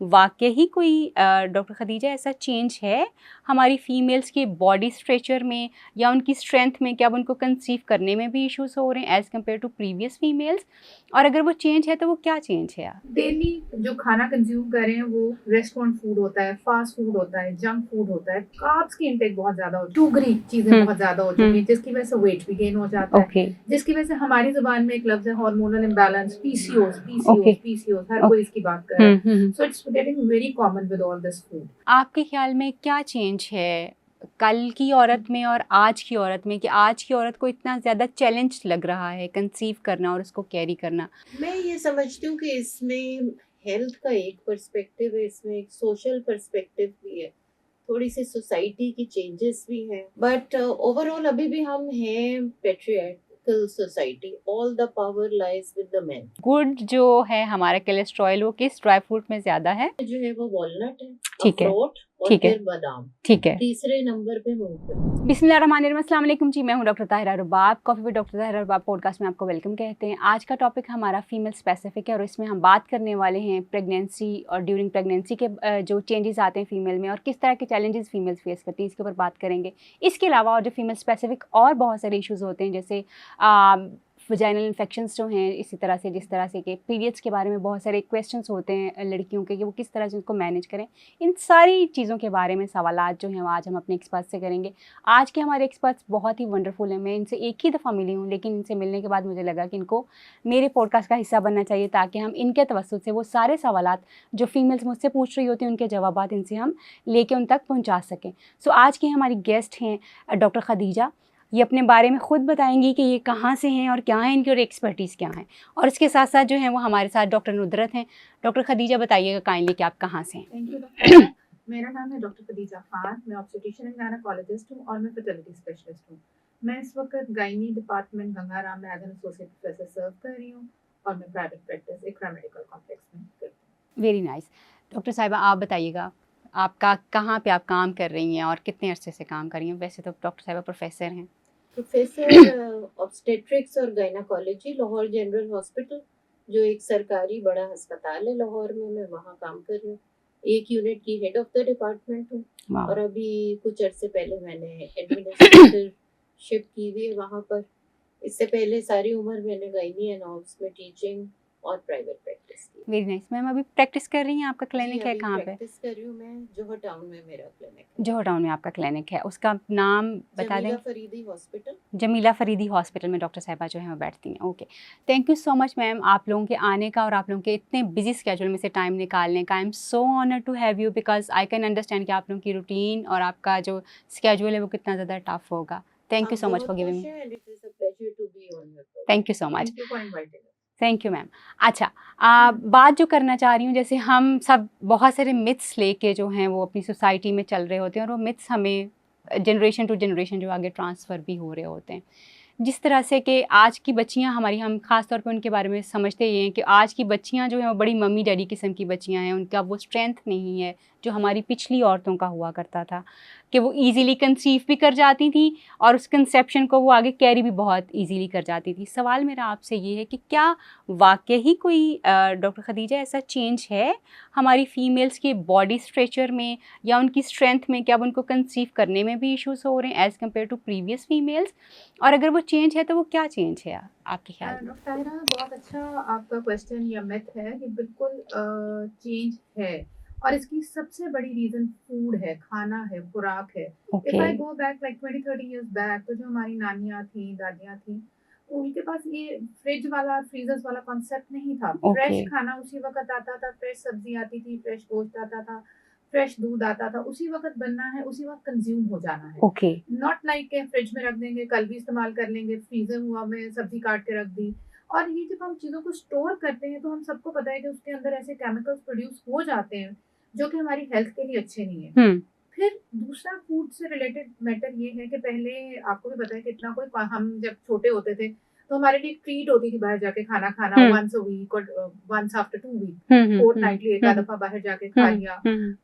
वाक़ई ही कोई डॉक्टर खदीजा ऐसा चेंज है हमारी फीमेल्स के बॉडी स्ट्रक्चर में या उनकी स्ट्रेंथ में कि अब उनको कंसीव करने में भी इश्यूज हो रहे हैं as compare to previous females, और अगर वो चेंज है तो वो क्या चेंज है? डेली जो खाना कंज्यूम कर रहे हैं वो रेस्टोरेंट फूड होता है, फास्ट फूड होता है, जंक फूड होता है, कार्ब्स की इंटेक बहुत ज्यादा हो चुकी है, शुगरी चीजें बहुत ज्यादा हो चुकी है, जिसकी वजह से वेट भी गेन हो जाता है, जिसकी वजह से हमारी जुबान में एक लफ्ज है hormonal imbalance, PCOS PCOS PCOS, हर कोई इसकी बात कर रहा है। So it's getting very common with all this food. आपके ख्याल में क्या चेंज है कल की औरत में और आज की औरत में कि आज की औरत को इतना ज़्यादा चैलेंज लग रहा है कंसीव करना और उसको कैरी करना? मैं ये समझती हूँ कि इसमें हेल्थ का एक पर्सपेक्टिव है, इसमें एक सोशल पर्सपेक्टिव भी है, थोड़ी सी सोसाइटी की चेंजेस भी हैं, बट ओवरऑल अभी भी हम हैं patriarchal society, all the power lies with the main. Good जो है हमारा कोलेस्ट्रॉल वो किस ड्राई फ्रूट में ज़्यादा है? जो है वो वॉलनट है, ठीक है, अखरोट और ठीक है, फिर बादाम, ठीक है। तीसरे नंबर पे मूंगफली। बिस्मिल्लाहिर्रहमानिर्रहीम, अस्सलाम वालेकुम जी, मैं हूं doctor Tahira Rubab. Coffee with doctor Tahira Rubab podcast में आपको वेलकम कहते हैं। आज का टॉपिक हमारा फीमेल स्पेसिफिक है और इसमें हम बात करने वाले हैं प्रेगनेंसी और ड्यूरिंग प्रेगनेंसी के जो चेंजेस आते हैं फीमेल में और किस तरह के चैलेंजेस फीमेल्स फेस करती हैं, इसके ऊपर बात करेंगे। इसके अलावा और जो फीमेल स्पेसिफिक और बहुत सारे इशूज़ होते हैं जैसे वजाइनल इन्फेक्शंस जो हैं, इसी तरह से जिस तरह से कि पीरियड्स के बारे में बहुत सारे क्वेश्चंस होते हैं लड़कियों के कि वो किस तरह से उनको मैनेज करें। इन सारी चीज़ों के बारे में सवालात जो हैं वो आज हम अपने एक्सपर्ट से करेंगे। आज के हमारे एक्सपर्ट्स बहुत ही वंडरफुल हैं। मैं इनसे एक ही दफ़ा मिली हूँ, लेकिन इनसे मिलने के बाद मुझे लगा कि इनको मेरे पॉडकास्ट का हिस्सा बनना चाहिए ताकि हम इनके तवज्जुह से वो सारे सवालात जो फीमेल्स मुझसे पूछ रही होती हैं उनके जवाबात इनसे हम लेके उन तक पहुँचा सकें। सो आज की हमारी गेस्ट हैं डॉक्टर खदीजा। ये अपने बारे में ख़ुद बताएंगी कि ये कहाँ से हैं और क्या है इनकी और एक्सपर्टीज़ क्या हैं, और इसके साथ साथ जो हैं वो हमारे साथ डॉक्टर नुदरत हैं। डॉक्टर खदीजा बताइएगा काइंडली कि आप कहाँ से हैं? Thank you doctor. मेरा नाम है डॉक्टर खदीजा खान, मैं ऑब्स्टेट्रिशियन एंड गायनेकोलॉजिस्ट हूँ और मैं फर्टिलिटी स्पेशलिस्ट हूँ। मैं इस वक्त गायनी डिपार्टमेंट गंगाराम में एज एन एसोसिएट प्रोफेसर सर्व कर रही हूँ और मैं प्राइवेट प्रैक्टिस इकरा मेडिकल कॉम्प्लेक्स में करती हूँ। Very nice. डॉक्टर साहिबा आप बताइएगा आपका कहाँ पे आप काम कर रही हैं और कितने अरसे से काम कर रही हैं? वैसे तो डॉक्टर साहिबा प्रोफेसर हैं। प्रोफेसर ऑब्स्टेट्रिक्स और गायनाकोलॉजी लाहौर जनरल हॉस्पिटल, जो एक सरकारी बड़ा अस्पताल है लाहौर में, मैं वहाँ काम कर रही हूँ। एक यूनिट की हेड ऑफ द डिपार्टमेंट हूँ और अभी कुछ अर्से पहले मैंने एडमिनिस्ट्रेटरशिप की हुई है वहाँ पर। इससे पहले सारी उम्र मैंने गायनी एंड ऑब्स में टीचिंग और प्राइवेट प्रैक्टिस की। Very nice. मैम अभी प्रैक्टिस कर रही हैं, आपका क्लिनिक है कहाँ पे? प्रैक्टिस कर रही हूँ मैं जोहर टाउन में, मेरा क्लिनिक है। जोहर टाउन में आपका क्लिनिक है, उसका नाम बता दें? जमीला फरीदी हॉस्पिटल। जमीला फरीदी हॉस्पिटल में डॉक्टर साहिबा जो है वो बैठती हैं। Okay, thank you so much ma'am आप लोगों के आने का और आप लोगों के इतने बिजी स्केड्यूल में से टाइम निकालने का। I am so honour to have you because I can understand कि आप लोगों की रूटीन और आपका जो स्केड्यूल है वो कितना ज़्यादा टफ होगा। Thank you so much for giving me. Thank you so much. Thank you ma'am. अच्छा, बात जो करना चाह रही हूँ, जैसे हम सब बहुत सारे मिथ्स लेके जो हैं वो अपनी सोसाइटी में चल रहे होते हैं और वो मिथ्स हमें जनरेशन टू जनरेशन जो आगे ट्रांसफ़र भी हो रहे होते हैं। जिस तरह से कि आज की बच्चियां हमारी, हम ख़ास तौर पे उनके बारे में समझते ये हैं कि आज की बच्चियां जो हैं वो बड़ी मम्मी डैडी किस्म की बच्चियां हैं, उनका वो स्ट्रेंथ नहीं है जो हमारी पिछली औरतों का हुआ करता था कि वो इजीली कंसीव भी कर जाती थी और उस कंसेप्शन को वो आगे कैरी भी बहुत इजीली कर जाती थी। सवाल मेरा आपसे ये है कि क्या वाकई ही कोई डॉक्टर खदीजा ऐसा चेंज है हमारी फ़ीमेल्स के बॉडी स्ट्रक्चर में या उनकी स्ट्रेंथ में कि अब उनको कंसीव करने में भी इश्यूज़ हो रहे हैं as compare to previous females, और अगर वो चेंज है तो वो क्या चेंज है आपके ख्याल में? ताहिरा, बहुत अच्छा आपका क्वेश्चन या मिथ है कि बिल्कुल चेंज है और इसकी सबसे बड़ी रीजन फूड है, खाना है, खुराक है। If I go back like 20-30 years back, तो जो हमारी नानियाँ थी, दादियाँ थी, उनके पास ये फ्रिज वाला, फ्रीजर्स वाला कॉन्सेप्ट नहीं था। फ्रेश खाना उसी वक्त आता था, फ्रेश सब्जी आती थी, फ्रेश गोश्त आता था, फ्रेश दूध आता था, उसी वक्त बनना है, उसी वक्त कंज्यूम हो जाना है। नॉट लाइक के फ्रिज में रख देंगे, कल भी इस्तेमाल कर लेंगे, फ्रीजर हुआ में सब्जी काट के रख दी। और ये जब हम चीज़ों को स्टोर करते हैं तो हम सबको पता है कि उसके अंदर ऐसे केमिकल्स प्रोड्यूस हो जाते हैं जो कि हमारी हेल्थ के लिए अच्छे नहीं है। फिर दूसरा फूड से रिलेटेड मैटर ये है कि पहले आपको भी पता है कि इतना कोई, हम जब छोटे होते थे तो हमारे लिए ट्रीट होती थी बाहर जाके खाना खाना, वंस अ वीक और वंस आफ्टर 2 वीक, फोर्टनाइटली एक आध दफा बाहर जाके खा लिया।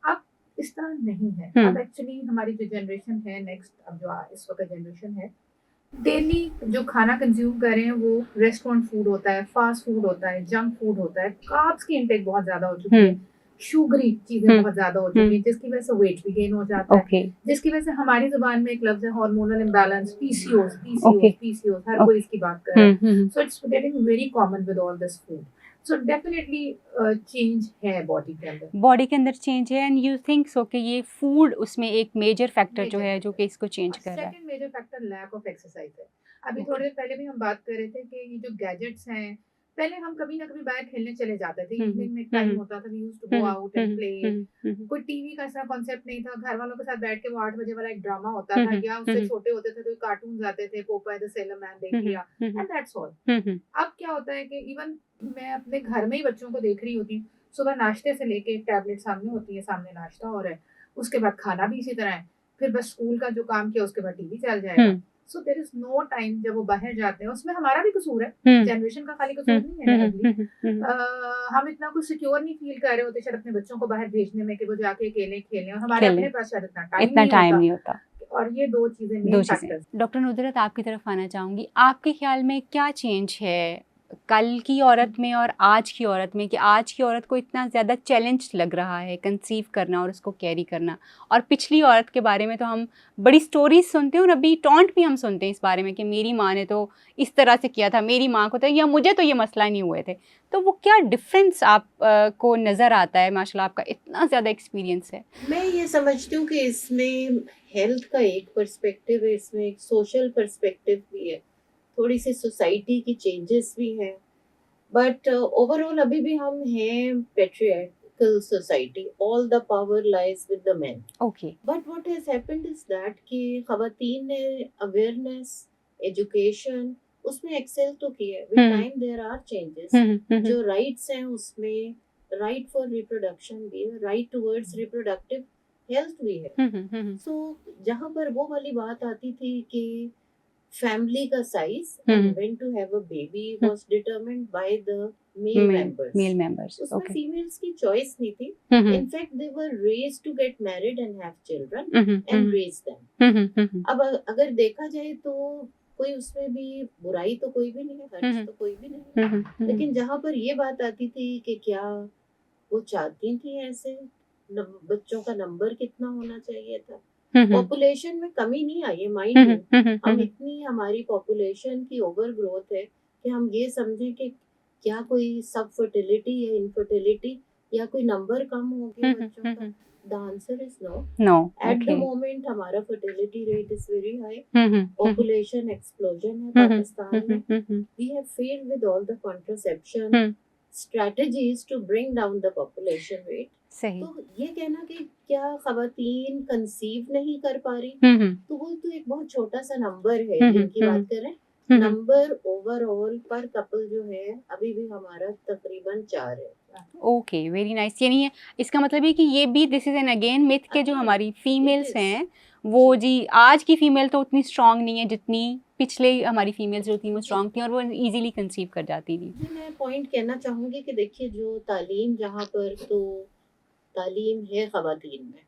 अब इस तरह नहीं है। अब एक्चुअली हमारी जो जनरेशन है नेक्स्ट, अब जो इस वक्त जनरेशन है, डेली जो खाना कंज्यूम कर रहे हैं वो रेस्टोरेंट फूड होता है, फास्ट फूड होता है, जंक फूड होता है, कार्ब्स की इंटेक बहुत ज्यादा हो चुकी है, शुगरी चीजें हम्म, बहुत ज्यादा हो चुकी है, जिसकी वजह से वेट भी गेन हो जाता है, ओके जिसकी वजह से हमारी जुबान में एक लफ्ज है hormonal imbalance, PCOS okay PCOS PCOS, हर ओके कोई इसकी बात कर रहा है. Hmm. So it's getting very common with all this food. So definitely change है बॉडी के अंदर. बॉडी के अंदर चेंज है एंड यू थिंक सो कि ये फूड उसमें एक मेजर फैक्टर जो Major है जो factor. कि इसको चेंज और कर रहा है. Second major factor lack of exercise है. अभी Okay. थोड़ी देर पहले भी हम बात कर रहे थे कि ये जो गैजेट्स हैं, पहले हम कभी ना कभी बाहर खेलने चले जाते थे, इवनिंग में टाइम होता था, we used to go out and play. कोई टीवी का ऐसा कॉन्सेप्ट नहीं था, घर वालों के साथ बैठ के वो 8 बजे वाला एक ड्रामा होता था, या उससे छोटे होते थे तो कार्टून आते थे, पोपाय द सेलर मैन देख लिया, एंड दैट्स ऑल. अब क्या होता है कि इवन मैं अपने घर में ही बच्चों को देख रही होती हूँ, सुबह नाश्ते से लेके एक टैबलेट सामने होती है, सामने नाश्ता हो रहा है, उसके बाद खाना भी इसी तरह है, फिर बस स्कूल का जो काम किया उसके बाद टीवी चल जाएगा. So there is no time जब वो बाहर जाते हैं. उसमें हमारा भी कसूर है, जनरेशन का खाली कसूर नहीं है डेफिनेटली. हम इतना कुछ सिक्योर नहीं फील कर रहे होते शायद अपने बच्चों को बाहर भेजने में कि वो जाके अकेले खेलें, और हमारे खेलें. अपने पास शायद इतना इतना टाइम नहीं नहीं होता. और ये दो चीजें दो मेन चीज़ें. फैक्टर्स. डॉक्टर नुदरत आपकी तरफ आना चाहूँगी. आपके ख्याल में क्या चेंज है कल की औरत में और आज की औरत में कि आज की औरत को इतना ज़्यादा चैलेंज लग रहा है कंसीव करना और उसको कैरी करना, और पिछली औरत के बारे में तो हम बड़ी स्टोरीज सुनते हैं और अभी टॉन्ट भी हम सुनते हैं इस बारे में कि मेरी माँ ने तो इस तरह से किया था, मेरी माँ को तो, या मुझे तो ये मसला नहीं हुए थे. तो वो क्या डिफरेंस आप को नज़र आता है? माशाल्लाह आपका इतना ज़्यादा एक्सपीरियंस है. मैं ये समझती हूँ कि इसमें हेल्थ का एक पर्सपेक्टिव है, इसमें एक सोशल पर्सपेक्टिव भी है, थोड़ी सी सोसाइटी की चेंजेस भी हैं, बट ओवरऑल अभी भी हम हैं patriarchal society, all the power lies with the main. Okay. But what has happened is that कि खवातीन ने अवेयरनेस, एजुकेशन उसमें एक्सेल तो किया है. With time there are changes. जो राइट्स हैं उसमें राइट फॉर रिप्रोडक्शन भी है, राइट टुवर्ड्स रिप्रोडक्टिव हेल्थ भी है. सो जहाँ पर वो वाली बात आती थी कि फैमिली का size and when to have a baby was determined by the male members, उसमें ओके. फीमेल्स की चॉइस नहीं थी. In fact, they were raised to get married and have children and raise them. अब अगर देखा जाए तो कोई उसमें भी बुराई तो कोई भी नहीं है, हर्ज तो कोई भी नहीं है. लेकिन जहाँ पर ये बात आती थी कि क्या वो चाहती थी ऐसे, बच्चों का नंबर कितना होना चाहिए था. पॉपुलेशन में कमी नहीं आई है, माइंड यू. हम इतनी हमारी पॉपुलेशन की ओवर ग्रोथ है कि हम ये समझें कि क्या कोई सब फर्टिलिटी या इनफर्टिलिटी या कोई नंबर कम हो गया बच्चों का. The answer is no. At the moment हमारा fertility rate is very high. Population explosion है पाकिस्तान में. We have failed with all the contraception strategies to bring down the population rate. सही. तो ये कहना कि क्या खवातीन कंसीव नहीं कर पा रही, तो वो तो एक बहुत छोटा सा नंबर है जिनकी बात कर रहे हैं. नंबर ओवरऑल पर कपल जो है अभी भी हमारा तकरीबन 4 है. Okay, very nice. यानी है इसका मतलब है कि ये भी this is an again myth के जो हमारी फीमेल्स हैं वो जी आज की फीमेल तो उतनी स्ट्रांग नहीं है जितनी पिछले हमारी फीमेल्स जो थी वो स्ट्रांग थी और वो इजीली कंसीव कर जाती थी. मैं पॉइंट कहना चाहूँगी कि देखिए जो तालीम जहाँ पर तो तालीम है खवातीन में,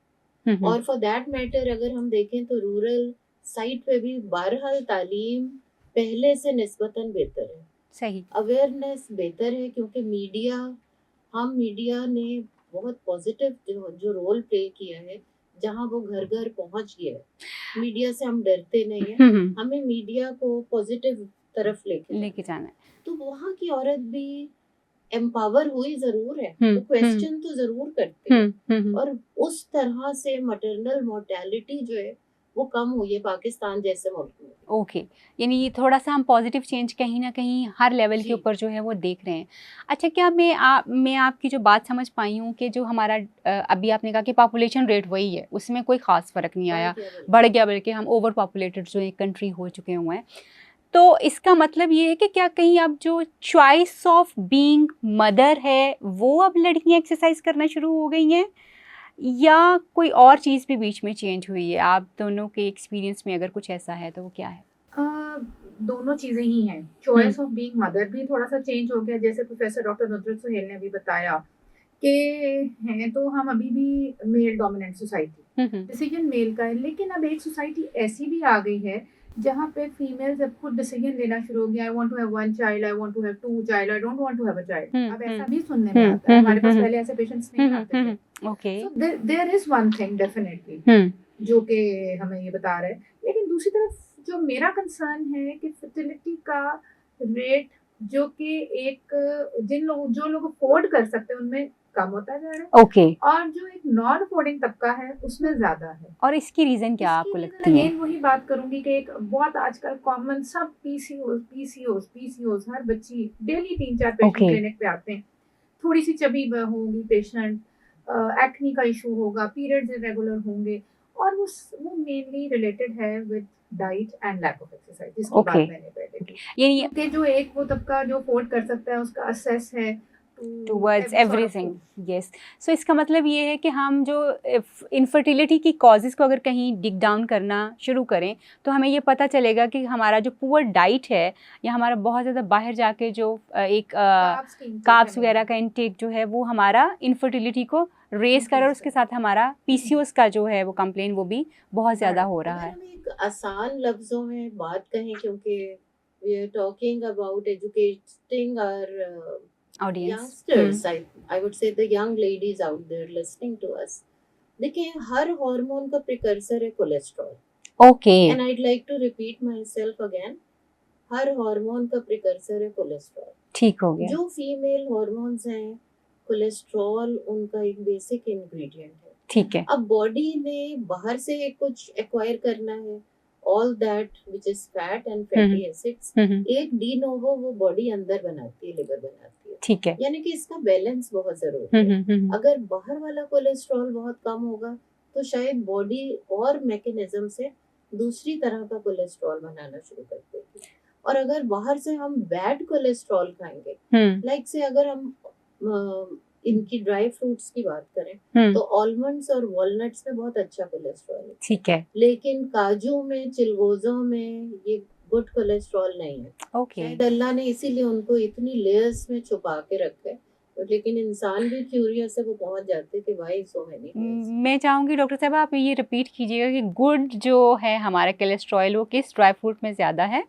और फॉर दैट मैटर अगर हम देखें तो रूरल साइड पे भी बहरहाल तालीम पहले से निस्बतन बेहतर है. सही. अवेयरनेस बेहतर है क्योंकि मीडिया ने बहुत पॉजिटिव जो रोल प्ले किया है. जहाँ वो घर घर पहुंच गया है, मीडिया से हम डरते नहीं है, हमें मीडिया को पॉजिटिव तरफ लेके जाना है. तो वहाँ की औरत भी एम्पावर हुई जरूर है, तो क्वेश्चन तो जरूर करते हैं. और उस तरह से मटरनल मोर्टेलिटी जो है वो कम हुई है पाकिस्तान जैसे मुल्क में. ओके, यानी ये थोड़ा सा हम पॉजिटिव चेंज कहीं ना कहीं हर लेवल के जी. ऊपर जो है वो देख रहे हैं. अच्छा, क्या मैं आपकी जो बात समझ पाई हूँ कि जो हमारा अभी आपने कहा कि पॉपुलेशन रेट वही है, उसमें कोई ख़ास फ़र्क नहीं आया, बढ़ गया, बल्कि हम ओवर पॉपुलेटेड जो एक कंट्री हो चुके हुए हैं. तो इसका मतलब ये है कि क्या कहीं अब जो चॉइस ऑफ बीइंग मदर है वो अब लड़कियाँ एक्सरसाइज करना शुरू हो गई हैं, या कोई और चीज़ भी बीच में चेंज हुई है? आप दोनों के एक्सपीरियंस में अगर कुछ ऐसा है तो वो क्या है? दोनों चीजें ही हैं. चॉइस ऑफ बीइंग मदर भी थोड़ा सा चेंज हो गया, जैसे प्रोफेसर डॉक्टर नुदरत सुहेल ने भी बताया कि हैं तो हम अभी भी male dominant society, decision male का है. लेकिन अब एक सोसाइटी ऐसी भी आ गई है जहाँ पे फीमेल्स अब खुद डिसीजन लेना शुरू हो गया, I want to have 1 child, I want to have 2 child, I don't want to have a child, अब ऐसा भी सुनने में आता है। हमारे पास पहले ऐसे पेशेंट्स नहीं आते थे। Okay. So there is one thing definitely जो कि हमें ये बता रहे हैं, लेकिन दूसरी तरफ जो मेरा कंसर्न है कि फर्टिलिटी का रेट जो कि एक जो लोग अफोर्ड कर सकते हैं उनमें कम होता जा रहा है, ओके। और जो एक नॉन अफोर्डिंग तबका है उसमें ज्यादा है। और इसकी रीजन क्या आपको लगती है? अगेन वही बात करूंगी कि एक बहुत आजकल कॉमन सब पीसीओस हर बच्ची डेली 3-4 पेशेंट Okay. क्लिनिक पे आते हैं। थोड़ी सी चबी होगी पेशेंट, एक्नी का इशू होगा, पीरियड्स इरेगुलर होंगे, और वो मेनली रिलेटेड है with diet and lack of exercise, जिसकी Okay. बात मैंने पहले की। ये क्योंकि जो एक वो तबका जो अफोर्ड कर सकता है उसका असेस है टूवर्ड्स एवरीथिंग। यस। सो इसका मतलब ये है कि हम जो इनफर्टिलिटी की कॉजेज़ को अगर कहीं डिग डाउन करना शुरू करें तो हमें ये पता चलेगा कि हमारा जो पुअर डाइट है या हमारा बहुत ज़्यादा बाहर जाके जो एक कार्ब्स वगैरह का इंटेक जो है वो हमारा इनफर्टिलिटी को रेस कर, और उसके साथ हमारा पीसीओएस का जो है वो कंप्लेन वो भी बहुत ज़्यादा हो रहा है। अगर हम एक आसान लफ्जों में बात कहें, क्योंकि we are talking about educating our audience. youngsters, I would say the young ladies out there listening to us, देखिए हर हार्मोन का प्रिकर्सर है cholesterol. Okay. And I'd like to repeat myself again, her hormone का precursor है cholesterol. ठीक हो गया। जो female hormones हैं, कोलेस्ट्रॉल उनका एक बेसिक इंग्रेडिएंट है। ठीक है। अब बॉडी ने बाहर से कुछ एक्वायर करना है, all that which is fat and fatty acids, एक डी नोवो वो बॉडी अंदर बनाती है, लिवर बनाती है। ठीक है। यानी कि इसका बैलेंस बहुत जरूरी है। अगर बाहर वाला कोलेस्ट्रॉल बहुत कम होगा तो शायद बॉडी और मैकेनिज्म से दूसरी तरह का कोलेस्ट्रॉल बनाना शुरू कर देगी। और अगर बाहर से हम बैड कोलेस्ट्रॉल खाएंगे, लाइक से अगर हम इनकी ड्राई फ्रूट्स की बात करें तो आलमंड्स और वॉलनट्स में बहुत अच्छा कोलेस्ट्रॉल है। ठीक है। लेकिन काजू में, चिलगोजों में ये गुड कोलेस्ट्रॉल नहीं है। ओके। शायद अल्लाह ने इसीलिए उनको इतनी लेयर्स में छुपा के रखा है, लेकिन इंसान भी क्यूरियस है, वो पहुंच जाते कि भाई सो मेनी। मैं चाहूँगी डॉक्टर साहब आप ये रिपीट कीजिएगा कि गुड जो है हमारा कोलेस्ट्रॉल वो किस ड्राई फ्रूट में ज़्यादा है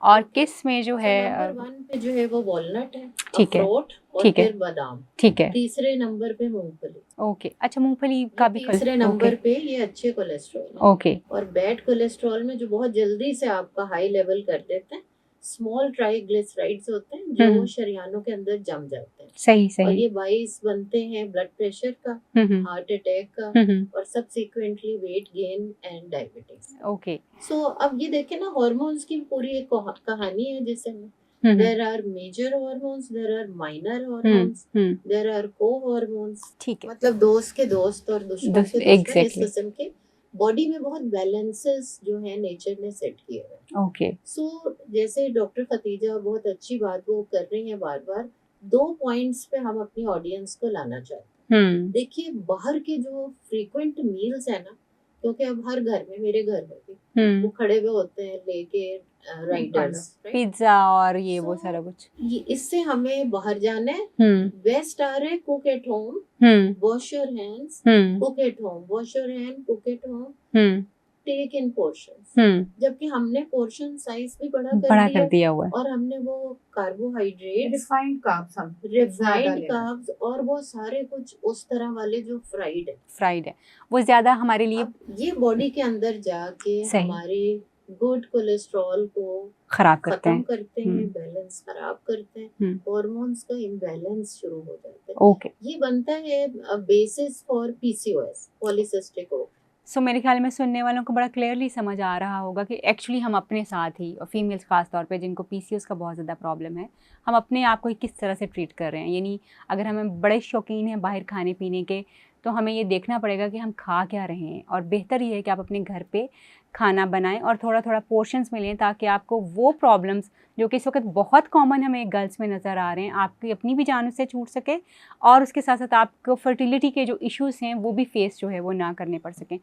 और किस में जो है? नंबर 1 पे जो है वो वॉलनट है, ठीक है। अखरोट और ठीक है। फिर बादाम। ठीक है। तीसरे नंबर पे मूंगफली। ओके। अच्छा, मूंगफली का भी तीसरे नंबर पे ये अच्छे कोलेस्ट्रॉल है। ओके। और बैड कोलेस्ट्रॉल में जो बहुत जल्दी से आपका हाई लेवल कर देते हैं, स्मॉल ट्राइग्लिसराइड्स होते हैं जो शरीयानों के अंदर जम जाते हैं। सही और सही। ये बाइस बनते हैं ब्लड प्रेशर का, हार्ट अटैक का, और subsequently weight gain and diabetes. Okay. So अब ये देखें ना, हार्मोन्स की पूरी एक कहानी है जिसमें there are major hormones, there are minor hormones, there are co-hormones। ठीक है। मतलब दोस्त के दोस्त और दुश्मन के दुश्मन, exactly। इस किस्म के बॉडी में बहुत बैलेंसेस जो है नेचर ने सेट किए हुए। ओके। सो जैसे डॉक्टर खतीजा बहुत अच्छी बात वो कर रही हैं, बार बार 2 पॉइंट्स पे हम अपनी ऑडियंस को लाना चाहते हैं। देखिए बाहर के जो फ्रीक्वेंट मील्स है ना, क्योंकि अब हर घर में, मेरे घर में भी वो खड़े हुए होते हैं लेके राइडर्स, पिज्जा और ये वो सारा कुछ। इससे हमें बाहर जाना है। बेस्ट आ रहे cook at home, wash your hands, cook at home, wash your hand, cook at home, take in portions. जबकि हमने पोर्शन साइज भी बड़ा कर दिया हुआ है, और हमने वो कार्बोहाइड्रेट, रिफाइंड कार्ब्स और वो सारे कुछ उस तरह वाले जो फ्राइड है वो ज्यादा हमारे लिए ये बॉडी के अंदर जाके हमारे गुड कोलेस्ट्रॉल को खराब करते हैं, बैलेंस खराब करते हैं, हार्मोन्स का इम्बैलेंस शुरू हो जाता है। ओके। ये बनता है basis for PCOS, polycystic ovary. So मेरे ख्याल में सुनने वालों को बड़ा क्लियरली समझ आ रहा होगा कि एक्चुअली हम अपने साथ ही, और फीमेल्स खास तौर पे जिनको पीसीओएस का बहुत ज़्यादा प्रॉब्लम है, हम अपने आप को ही किस तरह से ट्रीट कर रहे हैं। यानी अगर हमें बड़े शौकीन हैं बाहर खाने पीने के, तो हमें ये देखना पड़ेगा कि हम खा क्या रहे हैं, और बेहतर ये है कि आप अपने घर पे खाना बनाएं और थोड़ा थोड़ा पोर्शंस में लें, ताकि आपको वो प्रॉब्लम्स जो कि इस वक्त बहुत कॉमन हमें गर्ल्स में नज़र आ रहे हैं, आपकी अपनी भी जान उससे छूट सके, और उसके साथ साथ आपको फर्टिलिटी के जो इश्यूज़ हैं वो भी फेस जो है वो ना करने पड़ सकें।